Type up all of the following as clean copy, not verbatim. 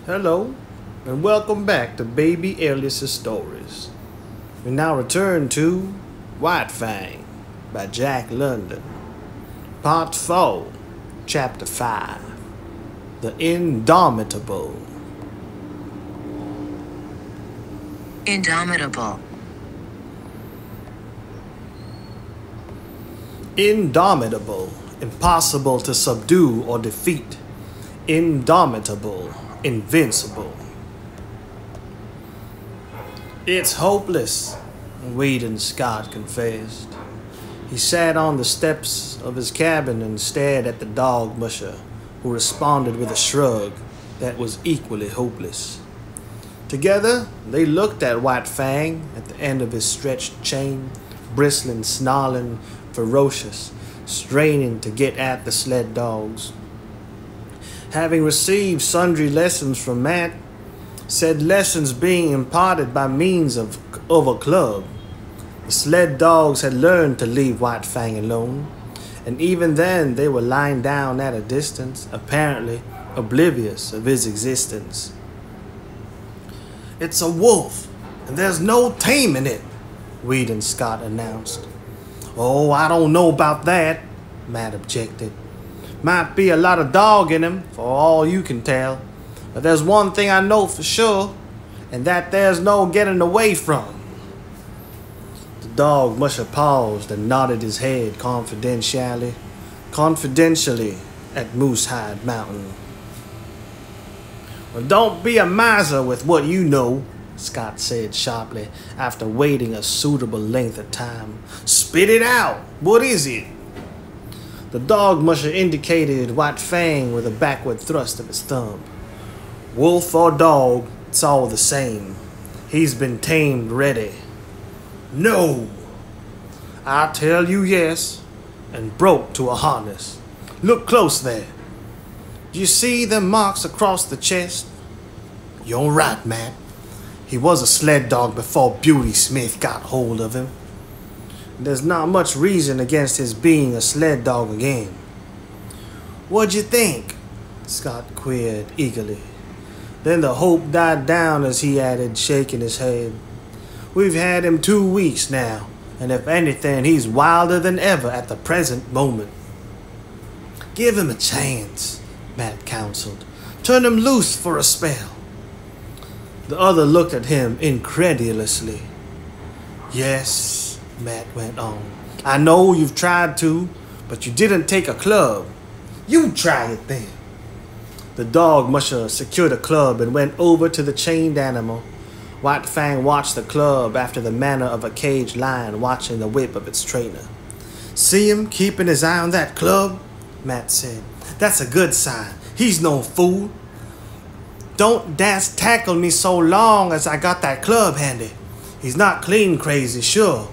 Hello, and welcome back to Baby Alice's Stories. We now return to White Fang by Jack London. Part 4, Chapter 5, The Indomitable. Indomitable. Indomitable, impossible to subdue or defeat. Indomitable, invincible. It's hopeless, Whedon Scott confessed. He sat on the steps of his cabin and stared at the dog musher, who responded with a shrug that was equally hopeless. Together, they looked at White Fang at the end of his stretched chain, bristling, snarling, ferocious, straining to get at the sled dogs. Having received sundry lessons from Matt, said lessons being imparted by means of a club, the sled dogs had learned to leave White Fang alone, and even then they were lying down at a distance, apparently oblivious of his existence. "It's a wolf, and there's no taming it," Whedon Scott announced. "Oh, I don't know about that," Matt objected. "Might be a lot of dog in him, for all you can tell. But there's one thing I know for sure, and that there's no getting away from." The dog musher paused and nodded his head confidentially at Moosehide Mountain. "Well, don't be a miser with what you know," Scott said sharply, after waiting a suitable length of time. "Spit it out. What is it?" The dog musher indicated White Fang with a backward thrust of his thumb. "Wolf or dog, it's all the same. He's been tamed ready." "No!" "I tell you yes, and broke to a harness. Look close there. Do you see them marks across the chest?" "You're right, Matt. He was a sled dog before Beauty Smith got hold of him. There's not much reason against his being a sled dog again." "What'd you think?" Scott queried eagerly. Then the hope died down as he added, shaking his head, "We've had him 2 weeks now, and if anything, he's wilder than ever at the present moment." "Give him a chance," Matt counseled. "Turn him loose for a spell." The other looked at him incredulously. "Yes," Matt went on, "I know you've tried to, but you didn't take a club. You try it then." The dog musher secured a club and went over to the chained animal. White Fang watched the club after the manner of a caged lion watching the whip of its trainer. "See him keeping his eye on that club?" Matt said. "That's a good sign. He's no fool. Don't dast tackle me so long as I got that club handy. He's not clean crazy, sure."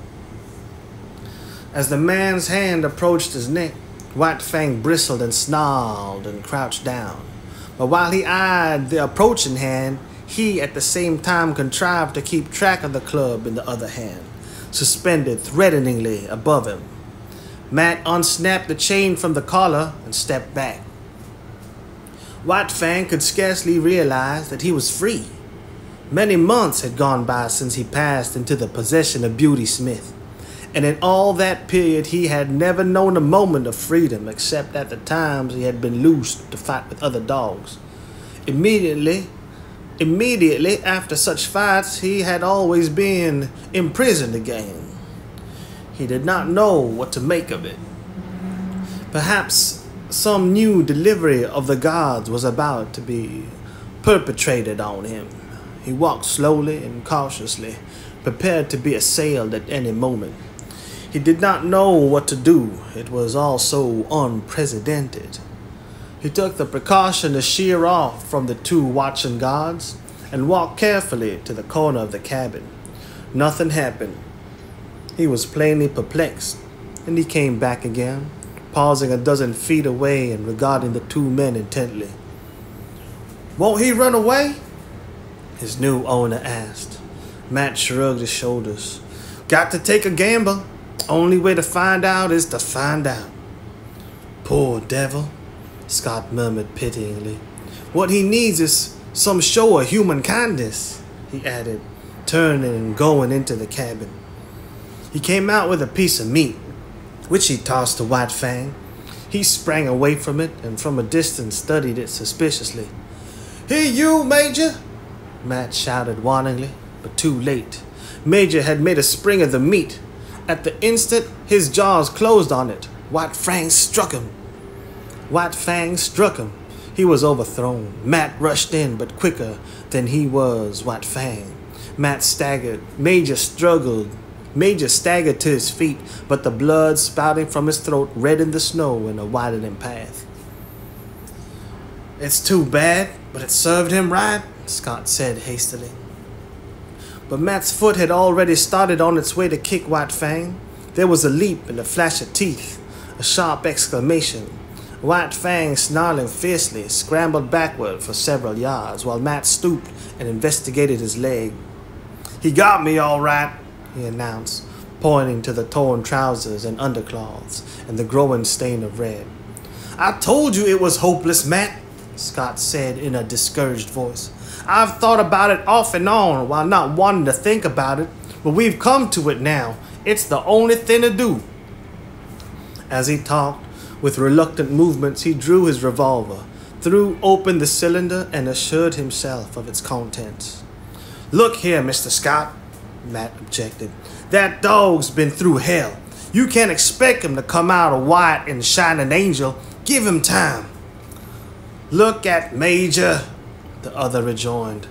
As the man's hand approached his neck, White Fang bristled and snarled and crouched down. But while he eyed the approaching hand, he at the same time contrived to keep track of the club in the other hand, suspended threateningly above him. Matt unsnapped the chain from the collar and stepped back. White Fang could scarcely realize that he was free. Many months had gone by since he passed into the possession of Beauty Smith, and in all that period he had never known a moment of freedom except at the times he had been loosed to fight with other dogs. Immediately after such fights, he had always been imprisoned again. He did not know what to make of it. Perhaps some new delivery of the gods was about to be perpetrated on him. He walked slowly and cautiously, prepared to be assailed at any moment. He did not know what to do. It was all so unprecedented. He took the precaution to sheer off from the 2 watching guards and walked carefully to the corner of the cabin. Nothing happened. He was plainly perplexed, and he came back again, pausing a dozen feet away and regarding the 2 men intently. "Won't he run away?" his new owner asked. Matt shrugged his shoulders. "Got to take a gamble. Only way to find out is to find out." "Poor devil," Scott murmured pityingly. "What he needs is Some show of human kindness, he added, turning and going into the cabin. He came out with a piece of meat, which he tossed to White Fang. He sprang away from it and from a distance studied it suspiciously. "Here you, Major!" Matt shouted warningly, but too late. Major had made a spring of the meat. At the instant his jaws closed on it, White Fang struck him. White Fang struck him. He was overthrown. Matt rushed in, but quicker than he was White Fang. Matt staggered. Major struggled. Major staggered to his feet, but the blood spouting from his throat reddened the snow in a widening path. "It's too bad, but it served him right," Scott said hastily. But Matt's foot had already started on its way to kick White Fang. There was a leap and a flash of teeth, a sharp exclamation. White Fang, snarling fiercely, scrambled backward for several yards while Matt stooped and investigated his leg. "He got me all right," he announced, pointing to the torn trousers and undercloths and the growing stain of red. "I told you it was hopeless, Matt," Scott said in a discouraged voice. "I've thought about it off and on while not wanting to think about it, but we've come to it now. It's the only thing to do." As he talked, with reluctant movements, he drew his revolver, threw open the cylinder, and assured himself of its contents. "Look here, Mr. Scott," Matt objected. "That dog's been through hell. You can't expect him to come out a white and shining angel. Give him time." "Look at Major," the other rejoined.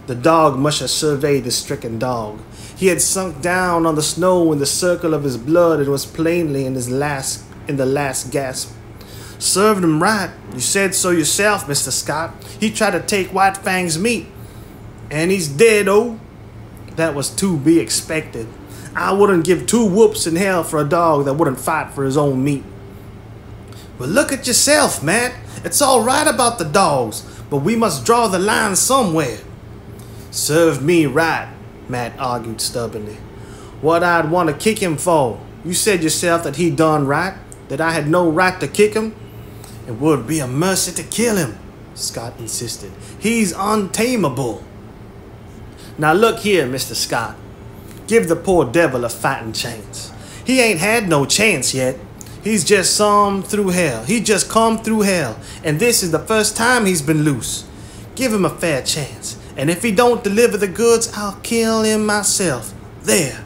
The dog musher surveyed the stricken dog. He had sunk down on the snow in the circle of his blood and was plainly in the last gasp. "Served him right. You said so yourself, Mr. Scott. He tried to take White Fang's meat. And he's dead, oh." That was to be expected. I wouldn't give two whoops in hell for a dog that wouldn't fight for his own meat. "But look at yourself, Matt. It's all right about the dogs, but we must draw the line somewhere." "Served me right," Matt argued stubbornly. "What I'd want to kick him for? You said yourself that he done right, that I had no right to kick him." "It would be a mercy to kill him," Scott insisted. "He's untamable." "Now look here, Mr. Scott. Give the poor devil a fighting chance. He ain't had no chance yet. He's just come through hell. He just come through hell, and this is the first time he's been loose. Give him a fair chance, and if he don't deliver the goods, I'll kill him myself. There."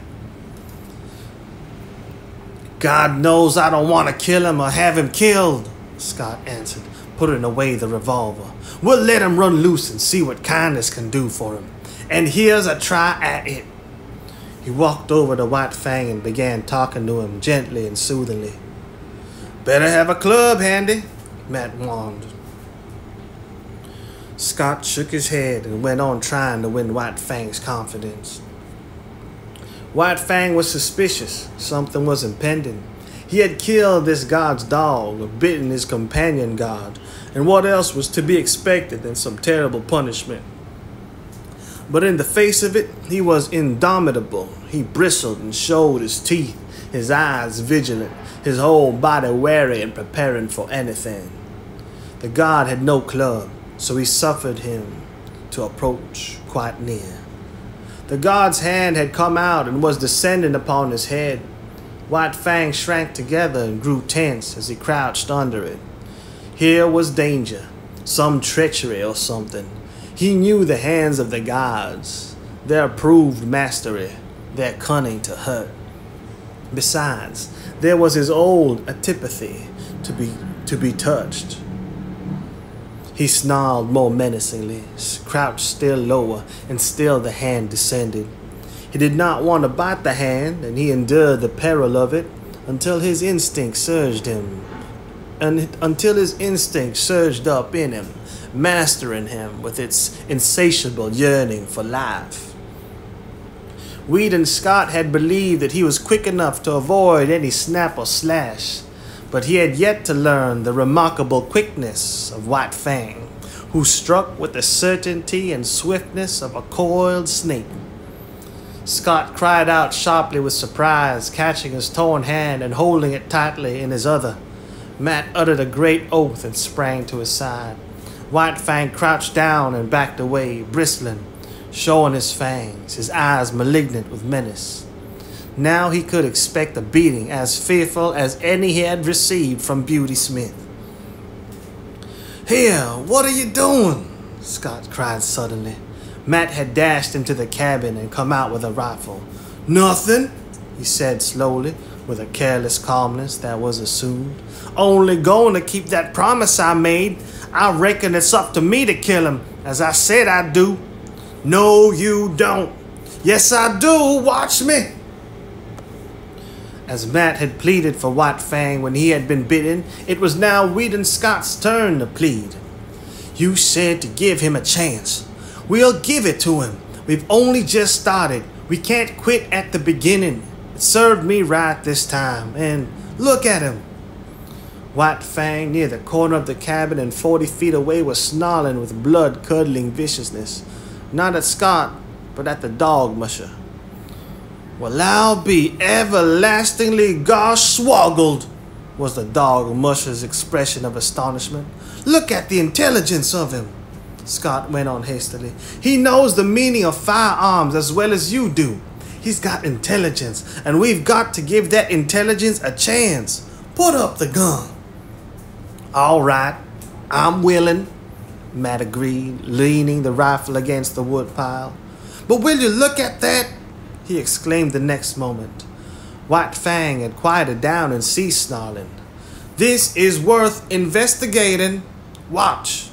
"God knows I don't want to kill him or have him killed," Scott answered, putting away the revolver. "We'll let him run loose and see what kindness can do for him. And here's a try at it." He walked over to White Fang and began talking to him gently and soothingly. "Better have a club handy," Matt warned. Scott shook his head and went on trying to win White Fang's confidence. White Fang was suspicious. Something was impending. He had killed this god's dog, or bitten his companion god, and what else was to be expected than some terrible punishment? But in the face of it, he was indomitable. He bristled and showed his teeth, his eyes vigilant, his whole body wary and preparing for anything. The god had no club, so he suffered him to approach quite near. The god's hand had come out and was descending upon his head. White Fang shrank together and grew tense as he crouched under it. Here was danger, some treachery or something. He knew the hands of the gods, their approved mastery, their cunning to hurt. Besides, there was his old antipathy to be touched. He snarled more menacingly, crouched still lower, and still the hand descended. He did not want to bite the hand, and he endured the peril of it until his instinct surged up in him, mastering him with its insatiable yearning for life. Weed and Scott had believed that he was quick enough to avoid any snap or slash, but he had yet to learn the remarkable quickness of White Fang, who struck with the certainty and swiftness of a coiled snake. Scott cried out sharply with surprise, catching his torn hand and holding it tightly in his other. Matt uttered a great oath and sprang to his side. White Fang crouched down and backed away, bristling, showing his fangs, his eyes malignant with menace. Now he could expect a beating as fearful as any he had received from Beauty Smith. "Here, what are you doing?" Scott cried suddenly. Matt had dashed into the cabin and come out with a rifle. "Nothing," he said slowly, with a careless calmness that was assumed. "Only going to keep that promise I made. I reckon it's up to me to kill him, as I said I'd do." "No, you don't." "Yes, I do. Watch me." As Matt had pleaded for White Fang when he had been bitten, it was now Weedon Scott's turn to plead. "You said to give him a chance. We'll give it to him. We've only just started. We can't quit at the beginning. It served me right this time. And look at him." White Fang, near the corner of the cabin and 40 feet away, was snarling with blood-curdling viciousness. Not at Scott, but at the dog musher. "Well, I'll be everlastingly gosh swoggled," was the dog musher's expression of astonishment. "Look at the intelligence of him," Scott went on hastily. "He knows the meaning of firearms as well as you do. He's got intelligence, and we've got to give that intelligence a chance. Put up the gun." "All right, I'm willing," Matt agreed, leaning the rifle against the woodpile. "But will you look at that?" he exclaimed the next moment. White Fang had quieted down and ceased snarling. "This is worth investigating. Watch."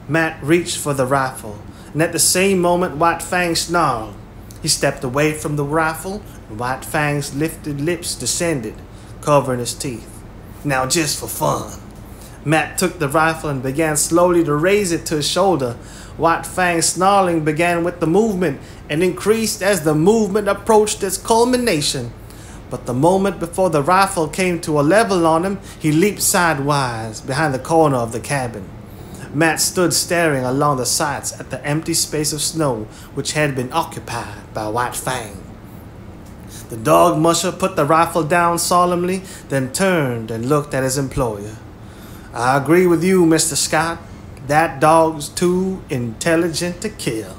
Matt reached for the rifle, and at the same moment White Fang snarled. He stepped away from the rifle, and White Fang's lifted lips descended, covering his teeth. "Now just for fun." Matt took the rifle and began slowly to raise it to his shoulder. White Fang's snarling began with the movement and increased as the movement approached its culmination. But the moment before the rifle came to a level on him, he leaped sidewise behind the corner of the cabin. Matt stood staring along the sights at the empty space of snow which had been occupied by White Fang. The dog musher put the rifle down solemnly, then turned and looked at his employer. "I agree with you, Mr. Scott. That dog's too intelligent to kill."